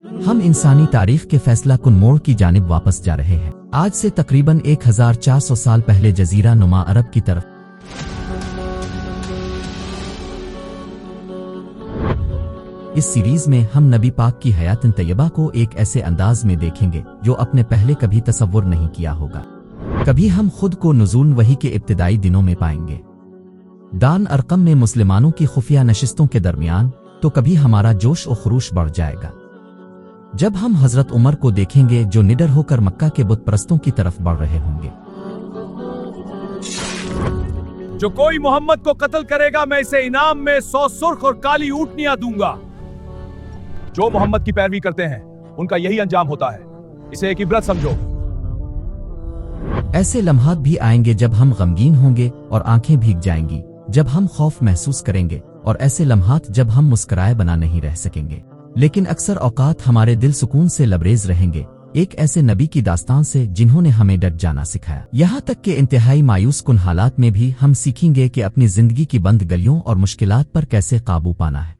ہم انسانی تاریخ کے فیصلہ کن موڑ کی جانب واپس جا رہے ہیں۔ آج سے تقریباً 1400 سال پہلے جزیرہ نما عرب کی طرف اس سیریز میں ہم نبی پاک کی حیات طیبہ کو ایک ایسے انداز میں دیکھیں گے جو اپنے پہلے کبھی تصور نہیں کیا ہوگا۔ کبھی ہم خود کو نزول وحی کے ابتدائی دنوں میں پائیں گے، دان ارقم میں مسلمانوں کی خفیہ نشستوں کے درمیان، تو کبھی ہمارا جوش و خروش بڑھ جائے گا جب ہم حضرت عمر کو دیکھیں گے جو نڈر ہو کر مکہ کے بت پرستوں کی طرف بڑھ رہے ہوں گے۔ جو کوئی محمد کو قتل کرے گا میں اسے انعام میں 100 سرخ اور کالی اونٹنیاں دوں گا۔ جو محمد کی پیروی کرتے ہیں ان کا یہی انجام ہوتا ہے، اسے ایک عبرت سمجھو۔ ایسے لمحات بھی آئیں گے جب ہم غمگین ہوں گے اور آنکھیں بھیگ جائیں گی، جب ہم خوف محسوس کریں گے، اور ایسے لمحات جب ہم مسکرائے بنا نہیں رہ سکیں گے، لیکن اکثر اوقات ہمارے دل سکون سے لبریز رہیں گے، ایک ایسے نبی کی داستان سے جنہوں نے ہمیں ڈٹ جانا سکھایا۔ یہاں تک کہ انتہائی مایوس کن حالات میں بھی ہم سیکھیں گے کہ اپنی زندگی کی بند گلیوں اور مشکلات پر کیسے قابو پانا ہے۔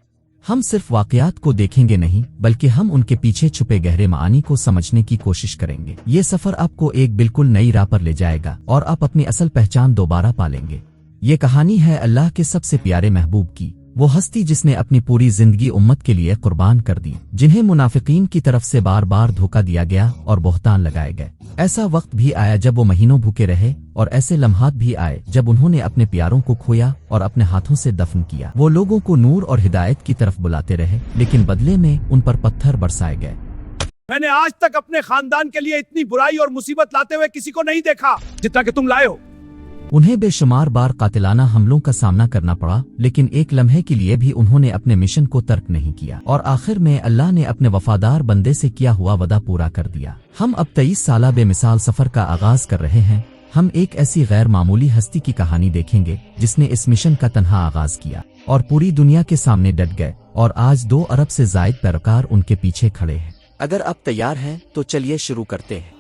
ہم صرف واقعات کو دیکھیں گے نہیں، بلکہ ہم ان کے پیچھے چھپے گہرے معانی کو سمجھنے کی کوشش کریں گے۔ یہ سفر آپ کو ایک بالکل نئی راہ پر لے جائے گا اور آپ اپنی اصل پہچان دوبارہ پالیں گے۔ یہ کہانی ہے اللہ کے سب سے پیارے محبوب کی، وہ ہستی جس نے اپنی پوری زندگی امت کے لیے قربان کر دی، جنہیں منافقین کی طرف سے بار بار دھوکہ دیا گیا اور بہتان لگائے گئے۔ ایسا وقت بھی آیا جب وہ مہینوں بھوکے رہے، اور ایسے لمحات بھی آئے جب انہوں نے اپنے پیاروں کو کھویا اور اپنے ہاتھوں سے دفن کیا۔ وہ لوگوں کو نور اور ہدایت کی طرف بلاتے رہے، لیکن بدلے میں ان پر پتھر برسائے گئے۔ میں نے آج تک اپنے خاندان کے لیے اتنی برائی اور مصیبت لاتے ہوئے کسی کو نہیں دیکھا جتنا کہ تم لائے ہو۔ انہیں بے شمار بار قاتلانہ حملوں کا سامنا کرنا پڑا، لیکن ایک لمحے کے لیے بھی انہوں نے اپنے مشن کو ترک نہیں کیا، اور آخر میں اللہ نے اپنے وفادار بندے سے کیا ہوا وعدہ پورا کر دیا۔ ہم اب 23 سالہ بے مثال سفر کا آغاز کر رہے ہیں۔ ہم ایک ایسی غیر معمولی ہستی کی کہانی دیکھیں گے جس نے اس مشن کا تنہا آغاز کیا اور پوری دنیا کے سامنے ڈٹ گئے، اور آج 2 ارب سے زائد پیروکار ان کے پیچھے کھڑے ہیں۔ اگر آپ تیار ہیں تو چلیے شروع کرتے ہیں۔